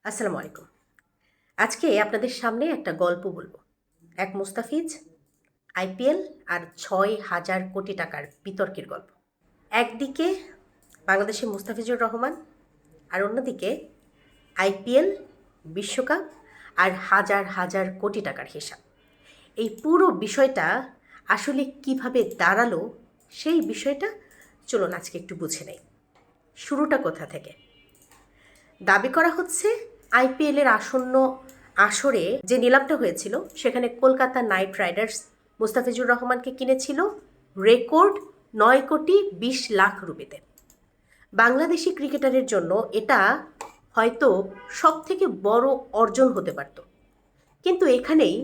আসসালামু আলাইকুম। আজকে আপনাদের সামনে একটা গল্প বলবো। এক মুস্তাফিজ, আইপিএল আর ৬,০০০ কোটি টাকার বিতর্কের গল্প। একদিকে বাংলাদেশের মুস্তাফিজুর রহমান, আর অন্যদিকে আইপিএল, বিশ্বকাপ আর হাজার হাজার কোটি টাকার হিসাব। এই পুরো বিষয়টা আসলে কিভাবে দাঁড়ালো, সেই বিষয়টা চলুন আজকে একটু বুঝে নেই। শুরুটা কোথা থেকে? দাবি করা হচ্ছে আইপিএলের আসন্ন আসরে যে নিলামটা হয়েছিল সেখানে কলকাতা নাইট রাইডার্স মুস্তাফিজুর রহমানকে কিনেছিল রেকর্ড ৯,২০,০০,০০০ রুপিতে। বাংলাদেশি ক্রিকেটারের জন্য এটা হয়তো সবথেকে বড় অর্জন হতে পারত, কিন্তু এখানেই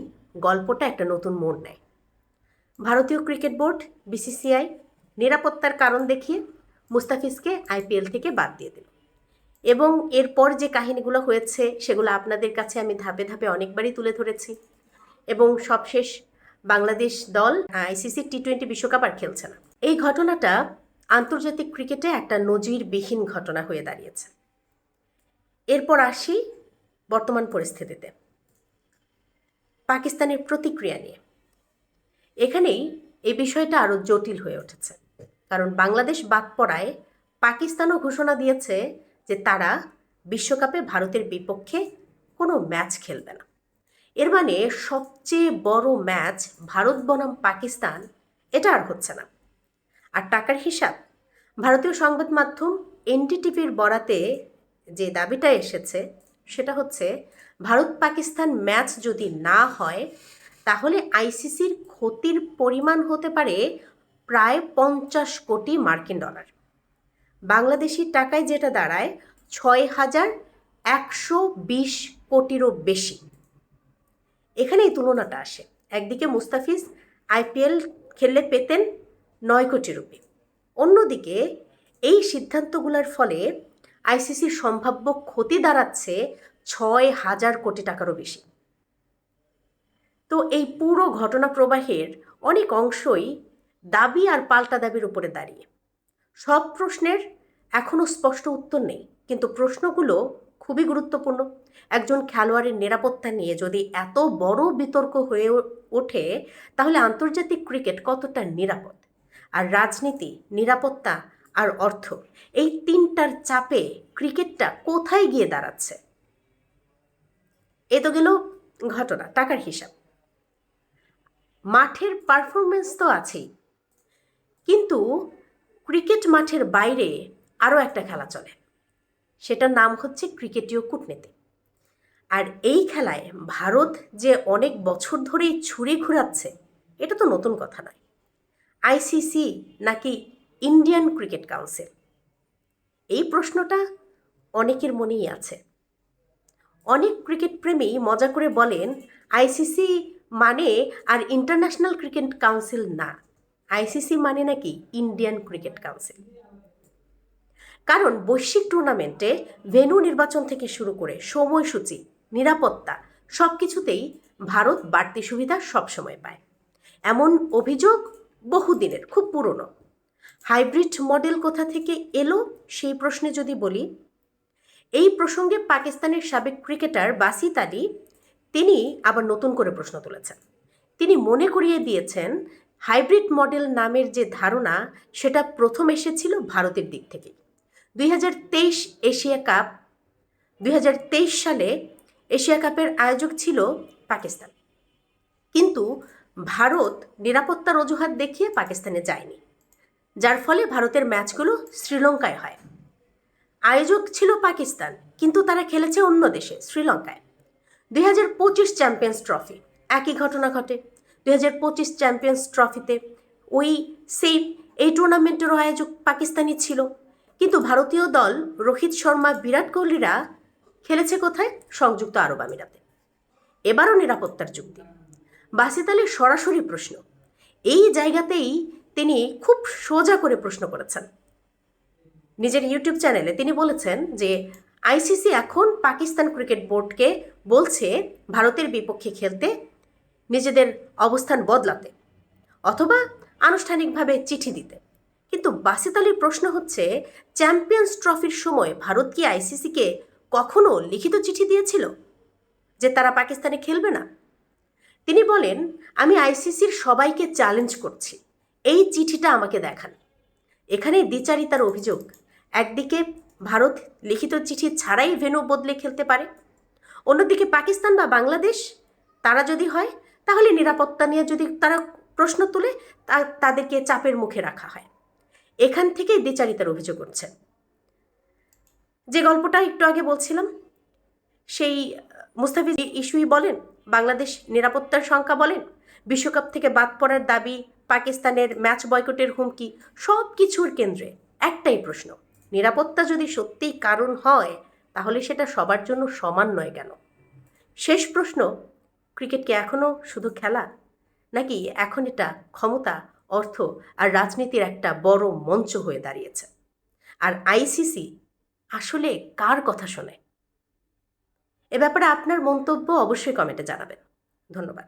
গল্পটা একটা নতুন মোড় নেয়। ভারতীয় ক্রিকেট বোর্ড বিসিসিআই নিরাপত্তার কারণ দেখিয়ে মুস্তাফিজকে আইপিএল থেকে বাদ দিয়ে দিল। এবং এরপর যে কাহিনীগুলো হয়েছে সেগুলো আপনাদের কাছে আমি ধাপে ধাপে অনেকবারই তুলে ধরেছি। এবং সবশেষ বাংলাদেশ দল আইসিসি টি-20 বিশ্বকাপ আর খেলছে না। এই ঘটনাটা আন্তর্জাতিক ক্রিকেটে একটা নজিরবিহীন ঘটনা হয়ে দাঁড়িয়েছে। এরপর আসি বর্তমান পরিস্থিতিতে পাকিস্তানের প্রতিক্রিয়া নিয়ে। এখানেই এই বিষয়টা আরও জটিল হয়ে উঠেছে, কারণ বাংলাদেশ বাদ পড়ায় পাকিস্তানও ঘোষণা দিয়েছে যে তারা বিশ্বকাপে ভারতের বিপক্ষে কোনো ম্যাচ খেলবে না। এর মানে সবচেয়ে বড় ম্যাচ ভারত বনাম পাকিস্তান এটা আর হচ্ছে না। আর টাকার হিসাব, ভারতীয় সংবাদ মাধ্যম এনডিটিভির বরাতে যে দাবিটা এসেছে সেটা হচ্ছে ভারত পাকিস্তান ম্যাচ যদি না হয় তাহলে আইসিসির ক্ষতির পরিমাণ হতে পারে প্রায় ৫০ কোটি মার্কিন ডলার। বাংলাদেশি টাকায় যেটা দাঁড়ায় ৬,১২০ কোটিরও বেশি। এখানেই তুলনাটা আসে। একদিকে মুস্তাফিজ আইপিএল খেললে পেতেন ৯ কোটি রুপি, অন্যদিকে এই সিদ্ধান্তগুলোর ফলে আইসিসির সম্ভাব্য ক্ষতি দাঁড়াচ্ছে ৬,০০০ কোটি টাকারও বেশি। তো এই পুরো ঘটনা প্রবাহের অনেক অংশই দাবি আর পাল্টা দাবির উপরে দাঁড়িয়ে। সব প্রশ্নের এখনও স্পষ্ট উত্তর নেই, কিন্তু প্রশ্নগুলো খুবই গুরুত্বপূর্ণ। একজন খেলোয়াড়ের নিরাপত্তা নিয়ে যদি এত বড় বিতর্ক হয়ে ওঠে তাহলে আন্তর্জাতিক ক্রিকেট কতটা নিরাপদ? আর রাজনীতি, নিরাপত্তা আর অর্থ, এই তিনটার চাপে ক্রিকেটটা কোথায় গিয়ে দাঁড়াচ্ছে? এ তো গেল ঘটনা, টাকার হিসাব। মাঠের পারফরমেন্স তো আছেই, কিন্তু ক্রিকেট মাঠের বাইরে আরও একটা খেলা চলে, সেটার নাম হচ্ছে ক্রিকেটীয় কূটনীতি। আর এই খেলায় ভারত যে অনেক বছর ধরেই ছুরি ঘুরাচ্ছে এটা তো নতুন কথা নয়। আইসিসি নাকি ইন্ডিয়ান ক্রিকেট কাউন্সিল, এই প্রশ্নটা অনেকের মনেই আছে। অনেক ক্রিকেট প্রেমী মজা করে বলেন আইসিসি মানে আর ইন্টারন্যাশনাল ক্রিকেট কাউন্সিল না, আইসিসি মানে নাকি ইন্ডিয়ান ক্রিকেট কাউন্সিল। কারণ বৈশ্বিক টুর্নামেন্টে ভেন্যু নির্বাচন থেকে শুরু করে সময়সূচি, নিরাপত্তা সব কিছুতেই ভারত বাড়তি সুবিধা সবসময় পায়। এমন অভিযোগ বহুদিনের, খুব পুরনো। হাইব্রিড মডেল কোথা থেকে এলো সেই প্রশ্নে যদি বলি, এই প্রসঙ্গে পাকিস্তানের সাবেক ক্রিকেটার বাসিত আলী তিনি আবার নতুন করে প্রশ্ন তুলেছেন। তিনি মনে করিয়ে দিয়েছেন হাইব্রিড মডেল নামের যে ধারণা সেটা প্রথম এসেছিল ভারতের দিক থেকে। ২০২৩ এশিয়া কাপ ২০২৩ সালে এশিয়া কাপের আয়োজক ছিল পাকিস্তান, কিন্তু ভারত নিরাপত্তার অজুহাত দেখিয়ে পাকিস্তানে যায়নি, যার ফলে ভারতের ম্যাচগুলো শ্রীলঙ্কায় হয়। আয়োজক ছিল পাকিস্তান, কিন্তু তারা খেলেছে অন্য দেশে, শ্রীলঙ্কায়। ২০২৫ চ্যাম্পিয়ন্স ট্রফি একই ঘটনা ঘটে। ২০২৫ চ্যাম্পিয়ন্স ট্রফিতে ওই সেম এই টুর্নামেন্টেরও আয়োজক পাকিস্তানি ছিল, কিন্তু ভারতীয় দল রোহিত শর্মা, বিরাট কোহলিরা খেলেছে কোথায়? সংযুক্ত আরব আমিরাতে। এবারও নিরাপত্তার যুক্তি। বাসিত আলীর সরাসরি প্রশ্ন, এই জায়গাতেই তিনি খুব সোজা করে প্রশ্ন করেছেন। নিজের ইউটিউব চ্যানেলে তিনি বলেছেন যে আইসিসি এখন পাকিস্তান ক্রিকেট বোর্ডকে বলছে ভারতের বিপক্ষে খেলতে, নিজেদের অবস্থান বদলাতে অথবা আনুষ্ঠানিকভাবে চিঠি দিতে। কিন্তু বাসিত আলীর প্রশ্ন হচ্ছে, চ্যাম্পিয়ন্স ট্রফির সময় ভারত কি আইসিসিকে কখনো লিখিত চিঠি দিয়েছিল যে তারা পাকিস্তানে খেলবে না? তিনি বলেন, আমি আইসিসির সবাইকে চ্যালেঞ্জ করছি, এই চিঠিটা আমাকে দেখান। এখানে দ্বিচারিতার অভিযোগ। একদিকে ভারত লিখিত চিঠি ছাড়াই ভেন্যু বদলে খেলতে পারে, অন্যদিকে পাকিস্তান বা বাংলাদেশ তারা যদি হয় তাহলে নিরাপত্তা নিয়ে যদি তারা প্রশ্ন তুলে তাদেরকে চাপের মুখে রাখা হয়। এখান থেকেই দ্বিচারিতার অভিযোগ উঠছে। যে গল্পটা একটু আগে বলছিলাম, সেই মুস্তাফিজ ইস্যুই বলেন, বাংলাদেশ নিরাপত্তার শঙ্কা বলেন, বিশ্বকাপ থেকে বাদ পড়ার দাবি, পাকিস্তানের ম্যাচ বয়কটের হুমকি, সব কিছুর কেন্দ্রে একটাই প্রশ্ন, নিরাপত্তা যদি সত্যিই কারণ হয় তাহলে সেটা সবার জন্য সমান নয় কেন? শেষ প্রশ্ন, ক্রিকেট কি এখনও শুধু খেলা, নাকি এখন এটা ক্ষমতা, অর্থ আর রাজনীতির একটা বড় মঞ্চ হয়ে দাঁড়িয়েছে? আর আইসিসি আসলে কার কথা শোনে? এ ব্যাপারে আপনার মন্তব্য অবশ্যই কমেন্টে জানাবেন। ধন্যবাদ।